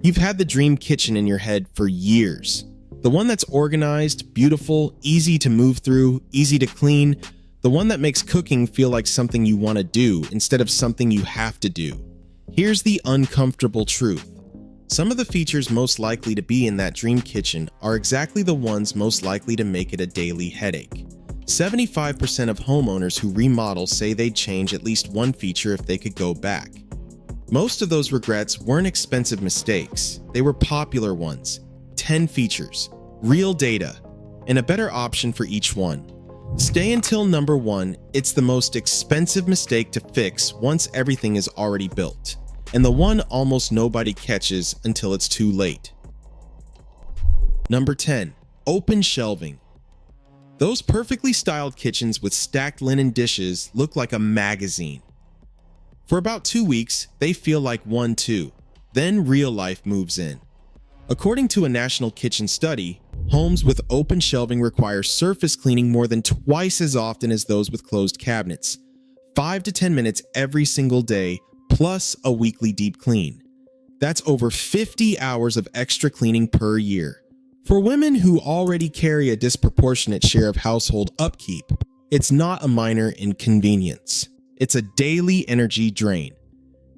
You've had the dream kitchen in your head for years. The one that's organized, beautiful, easy to move through, easy to clean. The one that makes cooking feel like something you want to do instead of something you have to do. Here's the uncomfortable truth. Some of the features most likely to be in that dream kitchen are exactly the ones most likely to make it a daily headache. 75% of homeowners who remodel say they'd change at least one feature if they could go back. Most of those regrets weren't expensive mistakes. They were popular ones. 10 features, real data, and a better option for each one. Stay until number 1. It's the most expensive mistake to fix once everything is already built, and the one almost nobody catches until it's too late. Number 10. Open shelving. Those perfectly styled kitchens with stacked linen dishes look like a magazine. For about 2 weeks, they feel like one too. Then real life moves in. According to a national kitchen study, homes with open shelving require surface cleaning more than twice as often as those with closed cabinets. 5 to 10 minutes every single day, plus a weekly deep clean. That's over 50 hours of extra cleaning per year. For women who already carry a disproportionate share of household upkeep, it's not a minor inconvenience. It's a daily energy drain.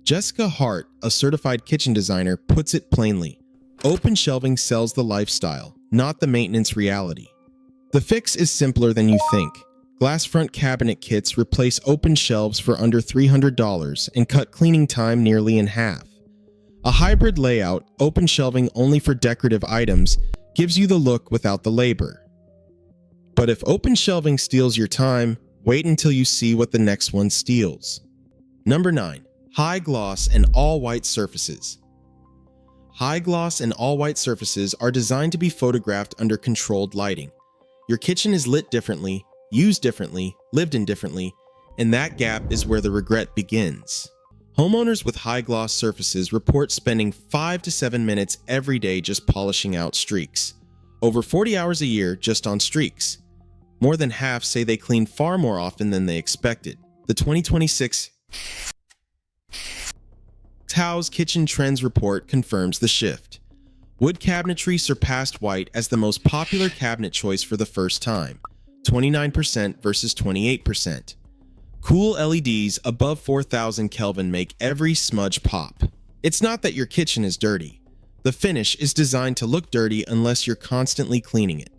Jessica Hart, a certified kitchen designer, puts it plainly. Open shelving sells the lifestyle, not the maintenance reality. The fix is simpler than you think. Glass front cabinet kits replace open shelves for under $300 and cut cleaning time nearly in half. A hybrid layout, open shelving only for decorative items, gives you the look without the labor. But if open shelving steals your time, wait until you see what the next one steals. Number 9. High gloss and all-white surfaces. High gloss and all-white surfaces are designed to be photographed under controlled lighting. Your kitchen is lit differently, used differently, lived in differently, and that gap is where the regret begins. Homeowners with high gloss surfaces report spending 5 to 7 minutes every day just polishing out streaks. Over 40 hours a year just on streaks. More than half say they clean far more often than they expected. The 2026 Tao's Kitchen Trends Report confirms the shift. Wood cabinetry surpassed white as the most popular cabinet choice for the first time, 29% versus 28%. Cool LEDs above 4,000 Kelvin make every smudge pop. It's not that your kitchen is dirty. The finish is designed to look dirty unless you're constantly cleaning it.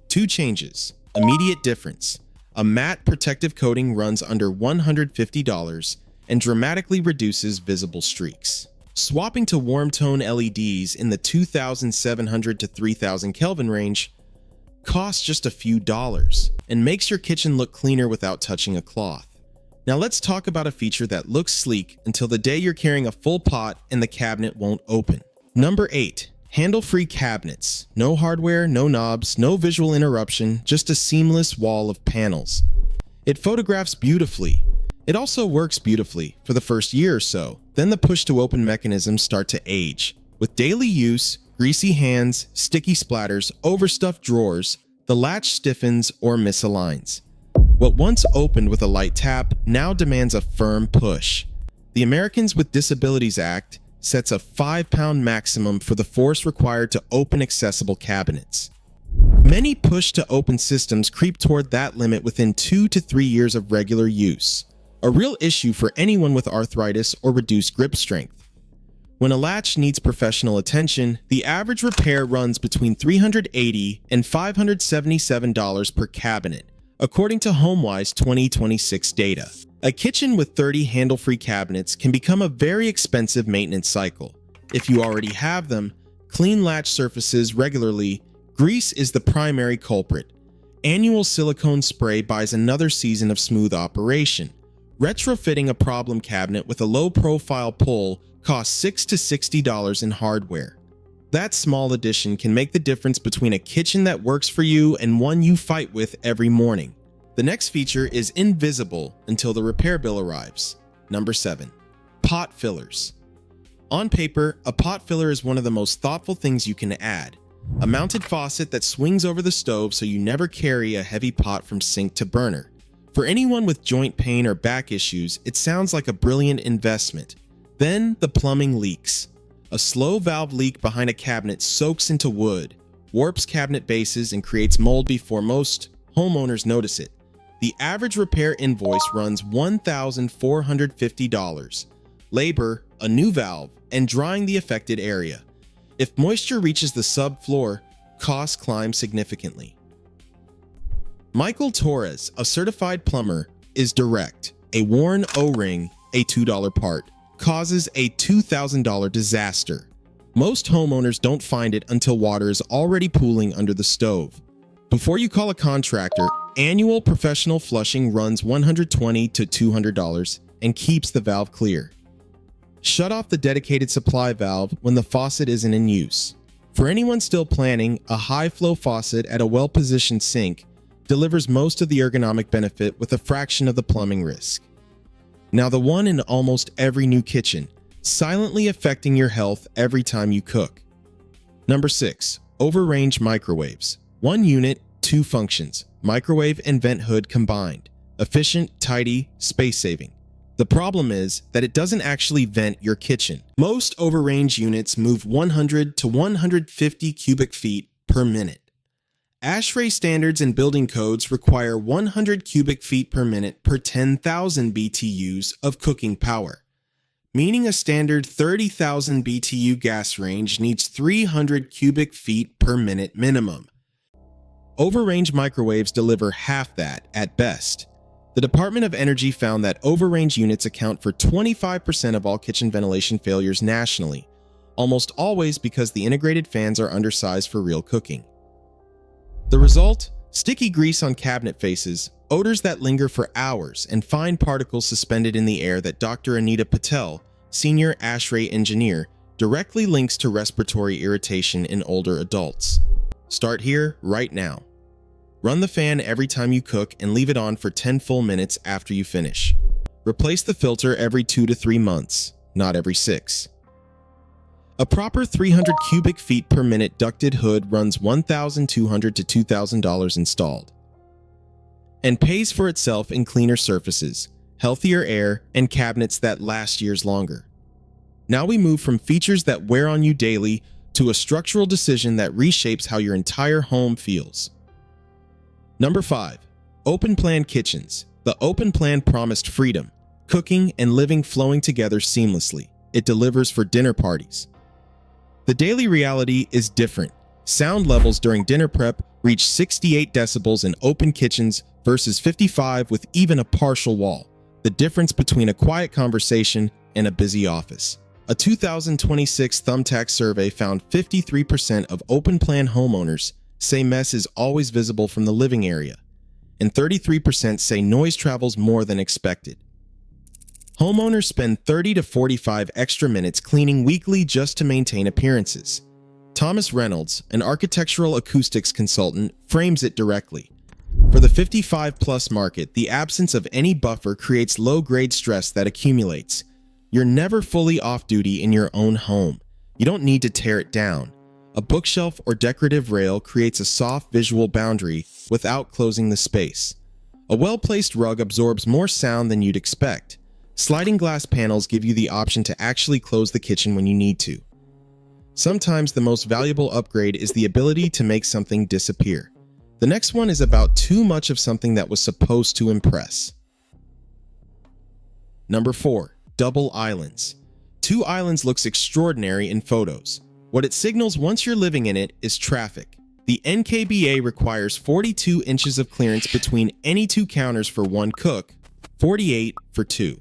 2 changes. Immediate difference. A matte protective coating runs under $150 and dramatically reduces visible streaks. Swapping to warm tone LEDs in the 2,700 to 3,000 Kelvin range costs just a few dollars and makes your kitchen look cleaner without touching a cloth. Now let's talk about a feature that looks sleek until the day you're carrying a full pot and the cabinet won't open. Number 8. Handle-free cabinets. No hardware, no knobs, no visual interruption, just a seamless wall of panels. It photographs beautifully. It also works beautifully for the first year or so. Then the push-to-open mechanisms start to age. With daily use, greasy hands, sticky splatters, overstuffed drawers, the latch stiffens or misaligns. What once opened with a light tap now demands a firm push. The Americans with Disabilities Act sets a 5-pound maximum for the force required to open accessible cabinets. Many push-to-open systems creep toward that limit within 2 to 3 years of regular use, a real issue for anyone with arthritis or reduced grip strength. When a latch needs professional attention, the average repair runs between $380 and $577 per cabinet, according to HomeWise 2026 data. A kitchen with 30 handle-free cabinets can become a very expensive maintenance cycle. If you already have them, clean latch surfaces regularly. Grease is the primary culprit. Annual silicone spray buys another season of smooth operation. Retrofitting a problem cabinet with a low-profile pull costs $6 to $60 in hardware. That small addition can make the difference between a kitchen that works for you and one you fight with every morning. The next feature is invisible until the repair bill arrives. Number 7. Pot fillers. On paper, a pot filler is one of the most thoughtful things you can add. A mounted faucet that swings over the stove so you never carry a heavy pot from sink to burner. For anyone with joint pain or back issues, it sounds like a brilliant investment. Then the plumbing leaks. A slow valve leak behind a cabinet soaks into wood, warps cabinet bases, and creates mold before most homeowners notice it. The average repair invoice runs $1,450. Labor, a new valve, and drying the affected area. If moisture reaches the subfloor, costs climb significantly. Michael Torres, a certified plumber, is direct. A worn O-ring, a $2 part, causes a $2,000 disaster. Most homeowners don't find it until water is already pooling under the stove. Before you call a contractor, annual professional flushing runs $120 to $200 and keeps the valve clear. Shut off the dedicated supply valve when the faucet isn't in use. For anyone still planning, a high-flow faucet at a well-positioned sink delivers most of the ergonomic benefit with a fraction of the plumbing risk. Now the one in almost every new kitchen, silently affecting your health every time you cook. Number 6. Overrange microwaves. One unit, two functions, microwave and vent hood combined. Efficient, tidy, space-saving. The problem is that it doesn't actually vent your kitchen. Most overrange units move 100 to 150 cubic feet per minute. ASHRAE standards and building codes require 100 cubic feet per minute per 10,000 BTUs of cooking power, meaning a standard 30,000 BTU gas range needs 300 cubic feet per minute minimum. Overrange microwaves deliver half that at best. The Department of Energy found that overrange units account for 25% of all kitchen ventilation failures nationally, almost always because the integrated fans are undersized for real cooking. The result? Sticky grease on cabinet faces, odors that linger for hours, and fine particles suspended in the air that Dr. Anita Patel, senior ASHRAE engineer, directly links to respiratory irritation in older adults. Start here, right now. Run the fan every time you cook and leave it on for 10 full minutes after you finish. Replace the filter every 2 to 3 months, not every 6. A proper 300 cubic feet per minute ducted hood runs $1,200 to $2,000 installed and pays for itself in cleaner surfaces, healthier air, and cabinets that last years longer. Now we move from features that wear on you daily to a structural decision that reshapes how your entire home feels. Number 5. Open plan kitchens. The open plan promised freedom, cooking and living flowing together seamlessly. It delivers for dinner parties. The daily reality is different. Sound levels during dinner prep reach 68 decibels in open kitchens versus 55 with even a partial wall. The difference between a quiet conversation and a busy office. A 2026 Thumbtack survey found 53% of open plan homeowners say mess is always visible from the living area, and 33% say noise travels more than expected. Homeowners spend 30 to 45 extra minutes cleaning weekly just to maintain appearances. Thomas Reynolds, an architectural acoustics consultant, frames it directly. For the 55-plus market, the absence of any buffer creates low-grade stress that accumulates. You're never fully off-duty in your own home. You don't need to tear it down. A bookshelf or decorative rail creates a soft visual boundary without closing the space. A well-placed rug absorbs more sound than you'd expect. Sliding glass panels give you the option to actually close the kitchen when you need to. Sometimes the most valuable upgrade is the ability to make something disappear. The next one is about too much of something that was supposed to impress. Number 4. Double islands. 2 islands looks extraordinary in photos. What it signals once you're living in it is traffic. The NKBA requires 42 inches of clearance between any 2 counters for 1 cook, 48 for 2.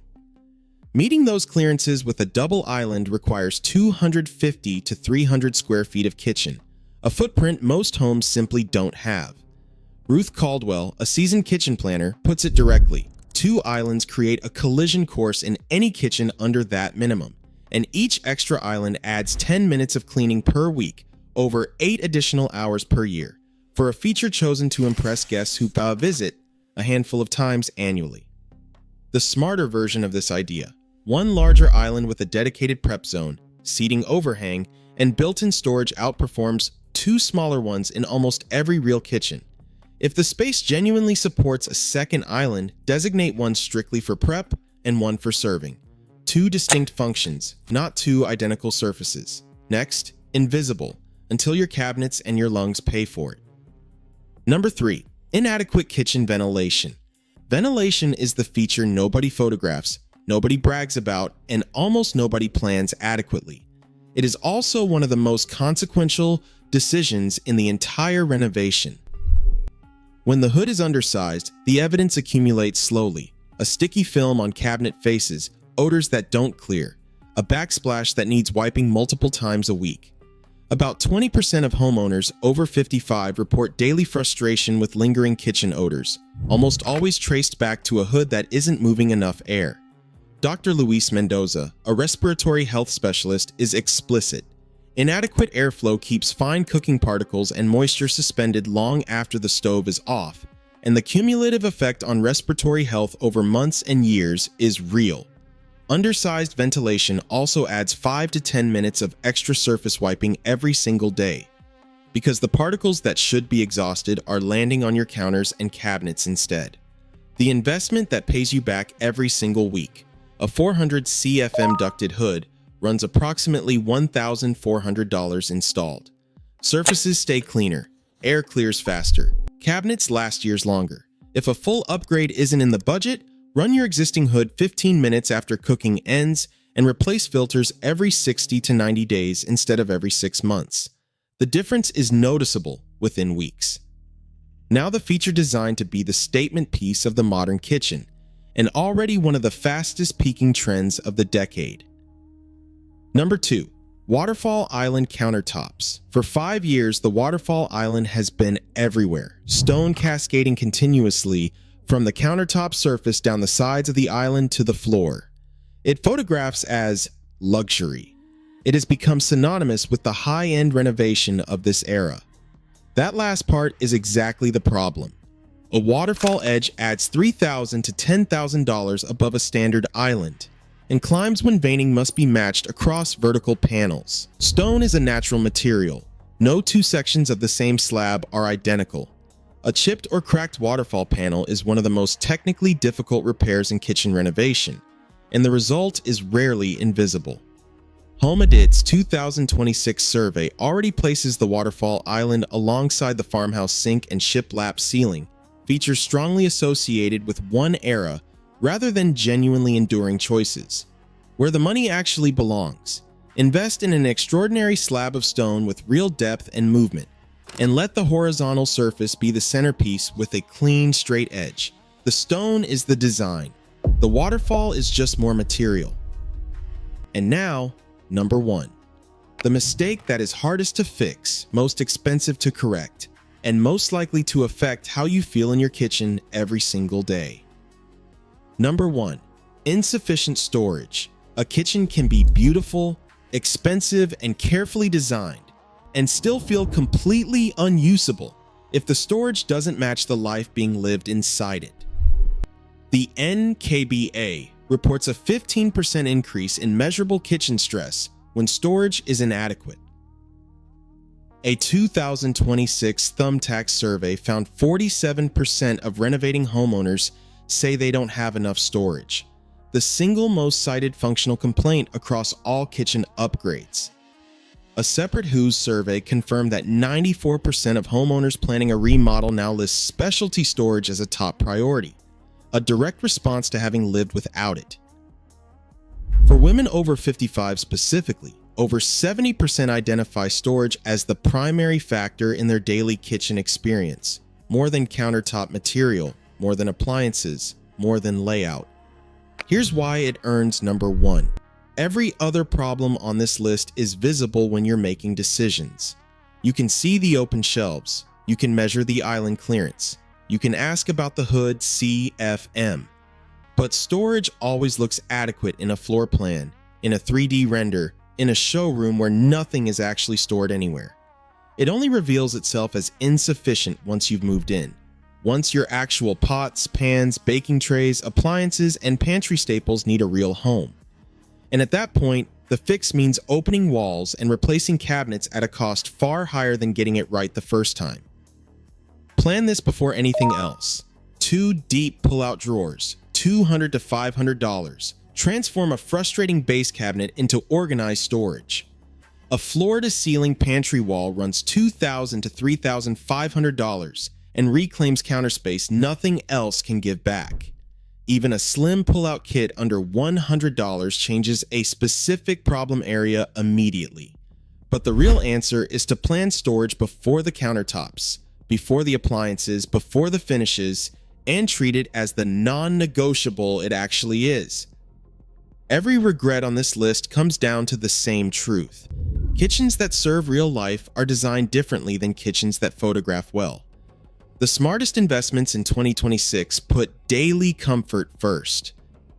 Meeting those clearances with a double island requires 250 to 300 square feet of kitchen, a footprint most homes simply don't have. Ruth Caldwell, a seasoned kitchen planner, puts it directly. 2 islands create a collision course in any kitchen under that minimum, and each extra island adds 10 minutes of cleaning per week, over 8 additional hours per year, for a feature chosen to impress guests who visit a handful of times annually. The smarter version of this idea: 1 larger island with a dedicated prep zone, seating overhang, and built-in storage outperforms 2 smaller ones in almost every real kitchen. If the space genuinely supports a second island, designate one strictly for prep and one for serving. Two distinct functions, not two identical surfaces. Next, invisible, until your cabinets and your lungs pay for it. Number 3. Inadequate kitchen ventilation. Ventilation is the feature nobody photographs, nobody brags about, and almost nobody plans adequately. It is also one of the most consequential decisions in the entire renovation. When the hood is undersized, the evidence accumulates slowly. A sticky film on cabinet faces, odors that don't clear, a backsplash that needs wiping multiple times a week. About 20% of homeowners over 55 report daily frustration with lingering kitchen odors, almost always traced back to a hood that isn't moving enough air. Dr. Luis Mendoza, a respiratory health specialist, is explicit. Inadequate airflow keeps fine cooking particles and moisture suspended long after the stove is off, and the cumulative effect on respiratory health over months and years is real. Undersized ventilation also adds 5 to 10 minutes of extra surface wiping every single day, because the particles that should be exhausted are landing on your counters and cabinets instead. The investment that pays you back every single week. A 400 CFM ducted hood runs approximately $1,400 installed. Surfaces stay cleaner, air clears faster, cabinets last years longer. If a full upgrade isn't in the budget, run your existing hood 15 minutes after cooking ends and replace filters every 60 to 90 days instead of every 6 months. The difference is noticeable within weeks. Now the feature designed to be the statement piece of the modern kitchen, and already one of the fastest peaking trends of the decade. Number 2. Waterfall Island countertops. For 5 years, the Waterfall Island has been everywhere, stone cascading continuously from the countertop surface down the sides of the island to the floor. It photographs as luxury. It has become synonymous with the high-end renovation of this era. That last part is exactly the problem. A waterfall edge adds $3,000 to $10,000 above a standard island, and climbs when veining must be matched across vertical panels. Stone is a natural material. No two sections of the same slab are identical. A chipped or cracked waterfall panel is one of the most technically difficult repairs in kitchen renovation, and the result is rarely invisible. Home Edit's 2026 survey already places the Waterfall Island alongside the farmhouse sink and shiplap ceiling, features strongly associated with one era rather than genuinely enduring choices. Where the money actually belongs, invest in an extraordinary slab of stone with real depth and movement, and let the horizontal surface be the centerpiece with a clean, straight edge. The stone is the design. The waterfall is just more material. And now, number 1. The mistake that is hardest to fix, most expensive to correct, and most likely to affect how you feel in your kitchen every single day. Number 1. Insufficient storage. A kitchen can be beautiful, expensive, and carefully designed, and still feel completely unusable if the storage doesn't match the life being lived inside it. The NKBA reports a 15% increase in measurable kitchen stress when storage is inadequate. A 2026 Thumbtack survey found 47% of renovating homeowners say they don't have enough storage, the single most cited functional complaint across all kitchen upgrades. A separate Who's survey confirmed that 94% of homeowners planning a remodel now list specialty storage as a top priority, a direct response to having lived without it. For women over 55 specifically, over 70% identify storage as the primary factor in their daily kitchen experience, more than countertop material, more than appliances, more than layout. Here's why it earns number 1. Every other problem on this list is visible when you're making decisions. You can see the open shelves. You can measure the island clearance. You can ask about the hood CFM. But storage always looks adequate in a floor plan, in a 3D render, in a showroom where nothing is actually stored anywhere. It only reveals itself as insufficient once you've moved in. Once your actual pots, pans, baking trays, appliances, and pantry staples need a real home. And at that point, the fix means opening walls and replacing cabinets at a cost far higher than getting it right the first time. Plan this before anything else. 2 deep pull-out drawers, $200 to $500, Transform a frustrating base cabinet into organized storage. A floor-to-ceiling pantry wall runs $2,000 to $3,500 and reclaims counter space nothing else can give back. Even a slim pull-out kit under $100 changes a specific problem area immediately. But the real answer is to plan storage before the countertops, before the appliances, before the finishes, and treat it as the non-negotiable it actually is. Every regret on this list comes down to the same truth. Kitchens that serve real life are designed differently than kitchens that photograph well. The smartest investments in 2026 put daily comfort first.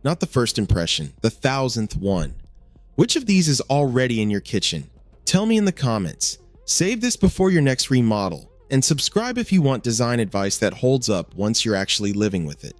Not the first impression, the 1,000th one. Which of these is already in your kitchen? Tell me in the comments. Save this before your next remodel, and subscribe if you want design advice that holds up once you're actually living with it.